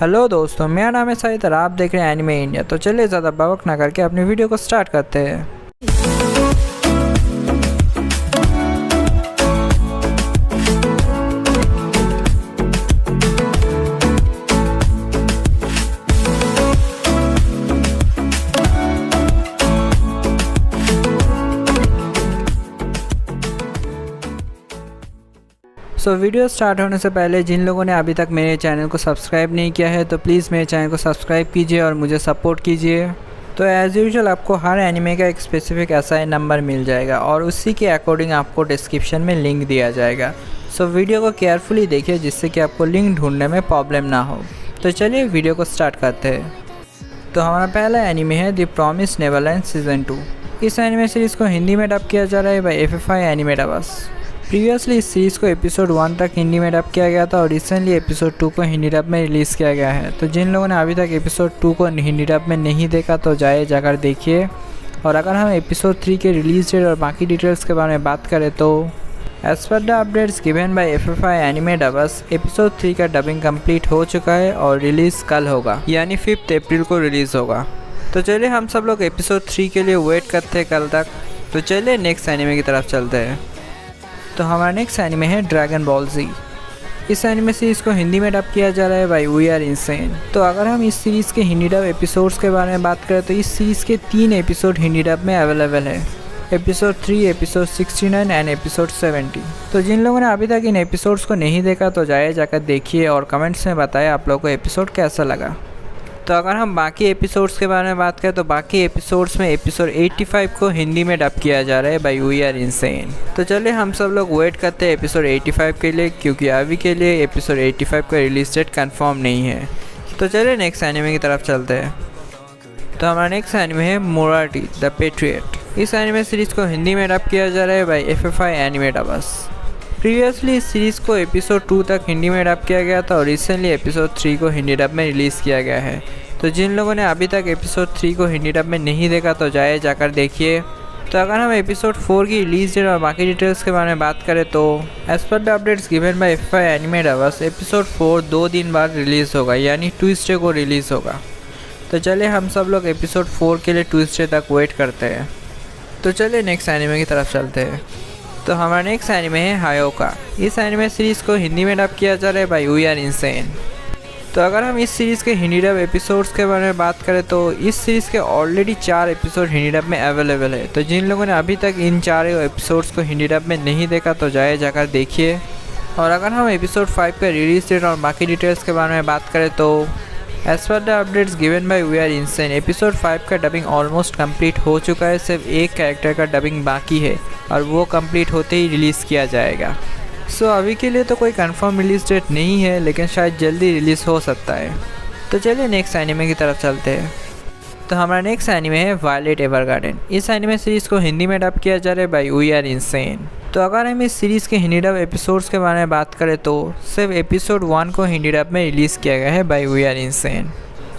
Hello दोस्तों, मेरा नाम है सईद और आप देख रहे हैं एनिमे इंडिया। तो चलिए ज़्यादा बवक ना करके अपनी वीडियो को स्टार्ट करते हैं। वीडियो स्टार्ट होने से पहले जिन लोगों ने अभी तक मेरे चैनल को सब्सक्राइब नहीं किया है तो प्लीज़ मेरे चैनल को सब्सक्राइब कीजिए और मुझे सपोर्ट कीजिए। तो एज़ यूजुअल आपको हर एनिमे का एक स्पेसिफिक एसआई नंबर मिल जाएगा और उसी के अकॉर्डिंग आपको डिस्क्रिप्शन में लिंक दिया जाएगा। वीडियो को केयरफुली देखिए जिससे कि आपको लिंक ढूंढने में प्रॉब्लम ना हो। तो चलिए वीडियो को स्टार्ट करते हैं। तो हमारा पहला एनिमे है द प्रॉमिस्ड नेवरलैंड सीज़न 2। इस एनिमे सीरीज़ को हिंदी में डब किया जा रहा है बाय FFI एनिमेटावर्स। प्रीवियसली इस सीरीज़ को एपिसोड 1 तक हिंदी में डब किया गया था और रिसेंटली एपिसोड 2 को हिंदी डब में रिलीज़ किया गया है। तो जिन लोगों ने अभी तक एपिसोड 2 को हिंदी डब में नहीं देखा तो जाकर देखिए। और अगर हम एपिसोड 3 के रिलीज डेट और बाकी डिटेल्स के बारे में बात करें तो as per the updates given by FFI एनिमेटावर्स एपिसोड 3 का डबिंग कंप्लीट हो चुका है और रिलीज़ कल होगा, यानी 5 अप्रैल को रिलीज़ होगा। तो चलिए हम सब लोग एपिसोड 3 के लिए वेट करते हैं कल तक। तो चलिए नेक्स्ट एनिमे की तरफ चलते हैं। तो हमारा नेक्स्ट एनिमे है ड्रैगन बॉल Z। इस एनिमे सीरीज़ को हिंदी में डब किया जा रहा है बाय वी आर इनसेन। तो अगर हम इस सीरीज़ के हिंदी डब एपिसोड्स के बारे में बात करें तो इस सीरीज़ के 3 एपिसोड हिंदी डब में अवेलेबल है, एपिसोड 3, एपिसोड 69 एंड एपिसोड 70। तो जिन लोगों ने अभी तक इन एपिसोड्स को नहीं देखा तो जाकर देखिए और कमेंट्स में बताएं आप लोगों को एपिसोड कैसा लगा। तो अगर हम बाकी एपिसोड्स के बारे में बात करें तो बाकी एपिसोड्स में एपिसोड 85 को हिंदी में डब किया जा रहा है बाय वी आर इनसेन। तो चलिए हम सब लोग वेट करते हैं एपिसोड 85 के लिए, क्योंकि अभी के लिए एपिसोड 85 का रिलीज डेट कंफर्म नहीं है। तो चलिए नेक्स्ट एनिमे की तरफ चलते हैं। तो हमारा नेक्स्ट एनिमे है मोराटी द पेट्रियट। इस एनिमे सीरीज़ को हिंदी में डब किया जा रहा है बाय FFI एनिमेटावर्स। प्रीवियसली इस सीरीज़ को एपिसोड 2 तक हिंदी में डब किया गया था और रिसेंटली एपिसोड 3 को हिंदी डब में रिलीज़ किया गया है। तो जिन लोगों ने अभी तक एपिसोड 3 को हिंदी डब में नहीं देखा तो जाकर देखिए। तो अगर हम एपिसोड 4 की रिलीज डेट और बाकी डिटेल्स के बारे में बात करें तो as per the updates given by FFI एनिमेटावर्स एपिसोड 4 2 दिन बाद रिलीज़ होगा, यानी ट्यूसडे को रिलीज़ होगा। तो चलिए हम सब लोग एपिसोड 4 के लिए ट्यूसडे तक वेट करते हैं। तो चलिए नेक्स्ट एनिमे की तरफ चलते हैं। तो हमारा नेक्स्ट एनिमे है हायोका। इस एनिमे सीरीज़ को हिंदी में डब किया जा रहा है बाय वी आर इनसेन। तो अगर हम इस सीरीज़ के हिंदी डब एपिसोड्स के बारे में बात करें तो इस सीरीज़ के ऑलरेडी 4 एपिसोड हिंदी डब में अवेलेबल है। तो जिन लोगों ने अभी तक इन 4 एपिसोड्स को हिंदी डब में नहीं देखा तो जाकर देखिए। और अगर हम एपिसोड 5 का रिलीज डेट और बाकी डिटेल्स के बारे में बात करें तो as per the updates given by We Are Insane episode 5 का डबिंग ऑलमोस्ट कंप्लीट हो चुका है, सिर्फ एक कैरेक्टर का डबिंग बाकी है और वो कंप्लीट होते ही रिलीज़ किया जाएगा। अभी के लिए तो कोई कंफर्म रिलीज डेट नहीं है, लेकिन शायद जल्दी रिलीज़ हो सकता है। तो चलिए नेक्स्ट एनिमे की तरफ चलते हैं। तो हमारा नेक्स्ट एनिमे है वायलेट एवरगार्डन। इस एनिमे सीरीज़ को हिंदी में डब किया जा रहा है बाय वी आर इनसेन। तो अगर हम इस सीरीज़ के हिंदी डब एपिसोड्स के बारे में बात करें तो सिर्फ एपिसोड 1 को हिंदी डब में रिलीज़ किया गया है बाय वी आर इनसेन।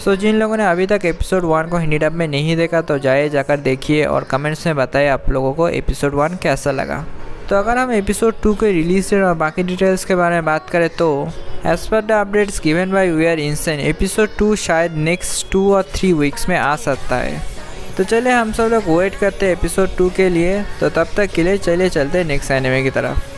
जिन लोगों ने अभी तक एपिसोड 1 को हिंदी डब में नहीं देखा तो जाकर देखिए और कमेंट्स में बताएं आप लोगों को एपिसोड 1 कैसा लगा। तो अगर हम एपिसोड 2 के रिलीज डेट और बाकी डिटेल्स के बारे में बात करें तो as per the updates given by We Are Insane episode 2 शायद नेक्स्ट 2 और 3 वीक्स में आ सकता है। तो चलिए हम सब लोग वेट करते हैं एपिसोड 2 के लिए। तो तब तक के लिए चलिए चलते हैं नेक्स्ट एनिमे की तरफ।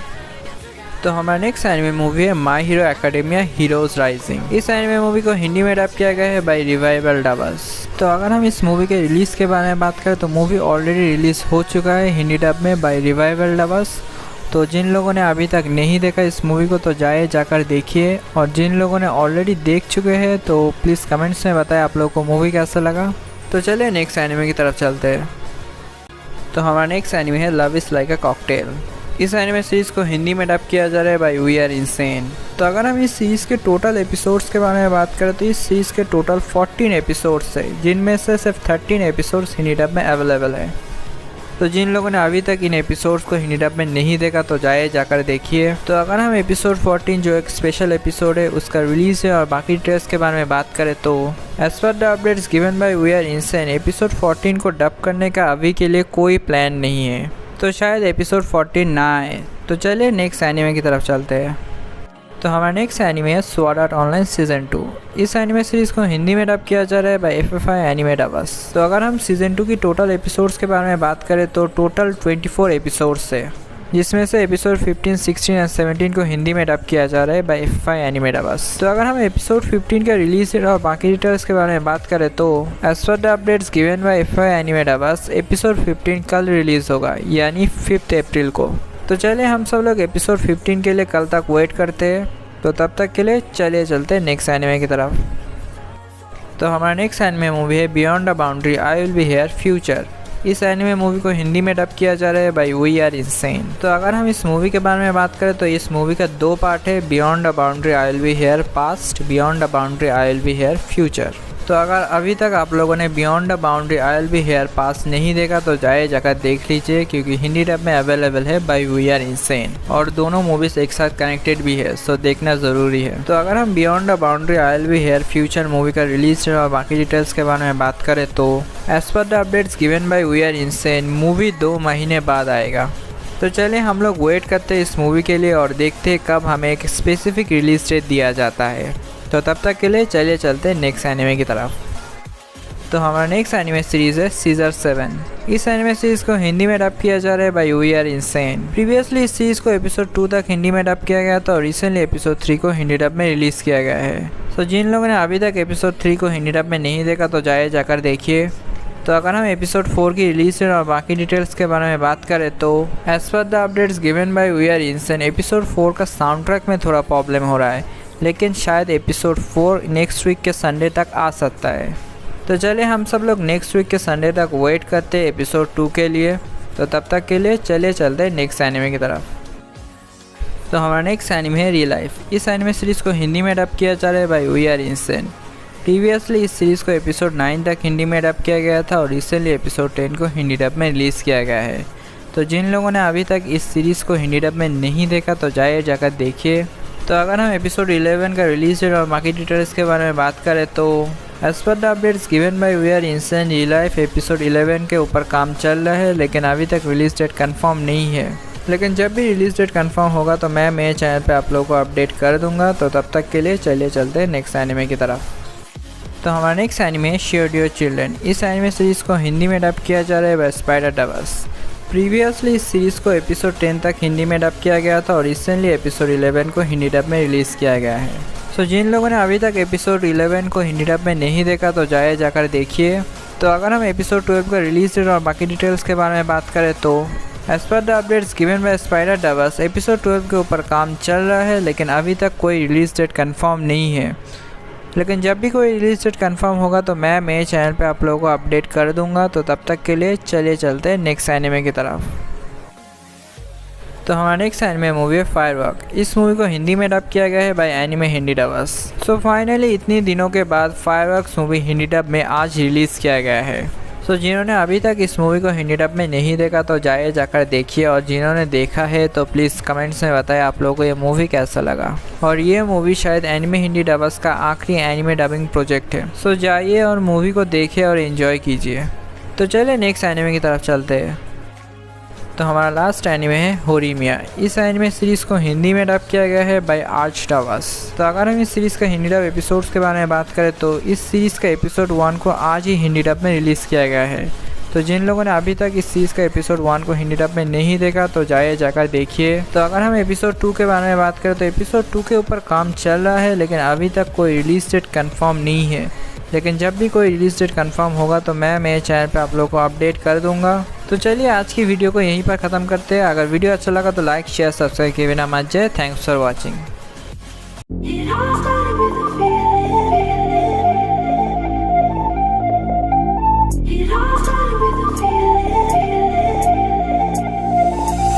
तो हमारा नेक्स्ट एनिमे मूवी है my hero academia heroes rising. इस एनिमे मूवी को हिंदी में डब किया गया है बाय रिवाइवल डबर्स। तो अगर हम इस मूवी के रिलीज़ के बारे में बात करें तो मूवी ऑलरेडी रिलीज़ हो चुका है हिंदी डब में बाय रिवाइवल डबर्स। तो जिन लोगों ने अभी तक नहीं देखा इस मूवी को तो जाकर देखिए, और जिन लोगों ने ऑलरेडी देख चुके हैं तो प्लीज़ कमेंट्स में बताएं आप लोगों को मूवी कैसा लगा। तो चलिए नेक्स्ट एनिमे की तरफ चलते हैं। तो हमारा नेक्स्ट एनिमे है love is like a cocktail. इस एनिमे सीरीज़ को हिंदी में डब किया जा रहा है बाय वी आर इनसेन। तो अगर हम इस सीरीज़ के टोटल एपिसोड्स के बारे में बात करें तो इस सीरीज़ के टोटल 14 एपिसोड्स है, जिनमें से सिर्फ 13 एपिसोड्स हिंदी डब में अवेलेबल है। तो जिन लोगों ने अभी तक इन एपिसोड्स को हिंदी डब में नहीं देखा तो जाकर देखिए। तो अगर हम एपिसोड 14 जो एक स्पेशल एपिसोड है उसका रिलीज़ है और बाकी डिटेल्स के बारे में बात करें तो as per the updates given by We Are Insane episode 14 को डब करने का अभी के लिए कोई प्लान नहीं है, तो शायद एपिसोड 14 ना आए। तो चलिए नेक्स्ट एनिमे की तरफ चलते हैं। तो हमारा नेक्स्ट एनिमे है स्वॉर्ड आर्ट ऑनलाइन सीज़न 2। इस एनिमे सीरीज़ को हिंदी में डब किया जा रहा है बाय FFI एनिमेडाबस। तो अगर हम सीज़न 2 की टोटल एपिसोड्स के बारे में बात करें तो टोटल 24 एपिसोड्स है, जिसमें से एपिसोड 15, 16 और 17 को हिंदी में डब किया जा रहा है बाय FFI एनिमेडाबस। तो अगर हम एपिसोड 15 का रिलीज डेट और बाकी डिटेल्स के बारे में बात करें तो as per the updates given by FFI एनिमेडाबस एपिसोड 15 कल रिलीज होगा, यानी 5 अप्रैल को। तो चलिए हम सब लोग एपिसोड 15 के लिए कल तक वेट करते हैं। तो तब तक के लिए चलिए चलते हैं नेक्स्ट एनिमे की तरफ। तो हमारा नेक्स्ट एनिमे मूवी है beyond the boundary I will be here future. इस एनिमे मूवी को हिंदी में डब किया जा रहा है बाय वी आर इनसेन। तो अगर हम इस मूवी के बारे में बात करें तो इस मूवी का 2 पार्ट है, beyond the boundary I will be here past, beyond the boundary I will be here future. तो अगर अभी तक आप लोगों ने beyond the boundary I will be here past नहीं देखा तो जाकर देख लीजिए, क्योंकि हिंदी डब में अवेलेबल है बाय वी आर इनसेन और दोनों मूवीज एक साथ कनेक्टेड भी है, सो देखना ज़रूरी है। तो अगर हम beyond the boundary I will be here future movie का रिलीज और बाकी डिटेल्स के बारे में बात करें तो as per the updates given by We Are Insane movie 2 महीने बाद आएगा। तो चलिए हम लोग वेट करते हैं इस मूवी के लिए और देखते हैं कब हमें एक स्पेसिफिक रिलीज डेट दिया जाता है। तो तब तक के लिए चलिए चलते हैं नेक्स्ट एनिमे की तरफ। तो हमारा नेक्स्ट एनिमे सीरीज़ है सीजर 7। इस एनिमे सीरीज़ को हिंदी में डब किया जा रहा है by We Are Insane. Previously इस सीरीज़ को एपिसोड 2 तक हिंदी में डब किया गया था और रिसेंटली एपिसोड 3 को हिंदी डब में रिलीज़ किया गया है। तो जिन लोगों ने अभी तक एपिसोड 3 को हिंदी डब में नहीं देखा तो जाकर देखिए। तो अगर हम एपिसोड 4 की रिलीज और बाकी डिटेल्स के बारे में बात करें तो as per the updates given by We Are Insane episode 4 का साउंड ट्रैक में थोड़ा प्रॉब्लम हो रहा है, लेकिन शायद एपिसोड 4 नेक्स्ट वीक के संडे तक आ सकता है। तो चलिए हम सब लोग नेक्स्ट वीक के संडे तक वेट करते हैं एपिसोड 2 के लिए। तो तब तक के लिए चलिए चलते हैं नेक्स्ट एनिमे की तरफ। तो हमारा नेक्स्ट एनिमे है रियल लाइफ। इस एनिमे सीरीज़ को हिंदी में डब किया जा रहा है by We Are Insane. Previously इस सीरीज़ को एपिसोड 9 तक हिंदी में डब किया गया था और रिसेंटली एपिसोड 10 को हिंदी डब में रिलीज़ किया गया है। तो जिन लोगों ने अभी तक इस सीरीज़ को हिंदी डब में नहीं देखा तो जाकर देखिए। तो अगर हम एपिसोड 11 का रिलीज डेट और बाकी डिटेल्स के बारे में बात करें तो as per the updates given by We Are Insane real life episode 11 के ऊपर काम चल रहा है, लेकिन अभी तक रिलीज डेट कंफर्म नहीं है। लेकिन जब भी रिलीज डेट कंफर्म होगा तो मैं मेरे चैनल पे आप लोगों को अपडेट कर दूंगा। तो तब तक के लिए चलिए चलते हैं नेक्स्ट एनिमे की तरफ। तो हमारा नेक्स्ट एनिमे है शेयर योर चिल्ड्रन। इस एनिमे सीरीज़ को हिंदी में डब किया जा रहा है बाय स्पाइडरडवर्स। प्रीवियसली इस सीरीज़ को एपिसोड 10 तक हिंदी में डब किया गया था और रिसेंटली एपिसोड 11 को हिंदी डब में रिलीज़ किया गया है। तो जिन लोगों ने अभी तक एपिसोड 11 को हिंदी डब में नहीं देखा तो जाकर देखिए। तो अगर हम एपिसोड 12 का रिलीज डेट और बाकी डिटेल्स के बारे में बात करें तो as per the updates given by Spider Verse episode 12 के ऊपर काम चल रहा है, लेकिन अभी तक कोई रिलीज डेट कन्फर्म नहीं है। लेकिन जब भी कोई रिलीज डेट कंफर्म होगा तो मैं मेरे चैनल पे आप लोगों को अपडेट कर दूंगा। तो तब तक के लिए चलिए चलते हैं नेक्स्ट एनिमे की तरफ। तो हमारा नेक्स्ट एनिमे मूवी है फायरवर्क। इस मूवी को हिंदी में डब किया गया है by anime Hindi dubbers. So finally इतनी दिनों के बाद फायरवर्क्स मूवी हिंदी डब में आज रिलीज़ किया गया है। सो जिन्होंने अभी तक इस मूवी को हिंदी डब में नहीं देखा तो जाकर देखिए, और जिन्होंने देखा है तो प्लीज़ कमेंट्स में बताएं आप लोगों को ये मूवी कैसा लगा। और ये मूवी शायद एनिमे हिंदी डबर्स का आखिरी एनिमे डबिंग प्रोजेक्ट है। सो जाइए और मूवी को देखिए और एंजॉय कीजिए। तो चलिए नेक्स्ट एनिमे की तरफ चलते हैं। तो हमारा लास्ट एनिमे है होरीमिया। इस एनिमे सीरीज़ को हिंदी में डब किया गया है बाय आर्च टावर्स। तो अगर हम इस सीरीज़ का हिंदी डब एपिसोड्स के बारे में बात करें तो इस सीरीज़ का एपिसोड 1 को आज ही हिंदी डब में रिलीज़ किया गया है। तो जिन लोगों ने अभी तक इस सीरीज़ का एपिसोड 1 को हिंदी डब में नहीं देखा तो जाकर देखिए। तो अगर हम एपिसोड 2 के बारे में बात करें तो एपिसोड 2 के ऊपर काम चल रहा है, लेकिन अभी तक कोई रिलीज डेट कन्फर्म नहीं है। लेकिन जब भी कोई रिलीज डेट कंफर्म होगा तो मैं मेरे चैनल पे आप लोगों को अपडेट कर दूंगा। तो चलिए आज की वीडियो को यहीं पर ख़त्म करते हैं। अगर वीडियो अच्छा लगा तो लाइक शेयर सब्सक्राइब किए बिना मत जाए। Thanks for watching.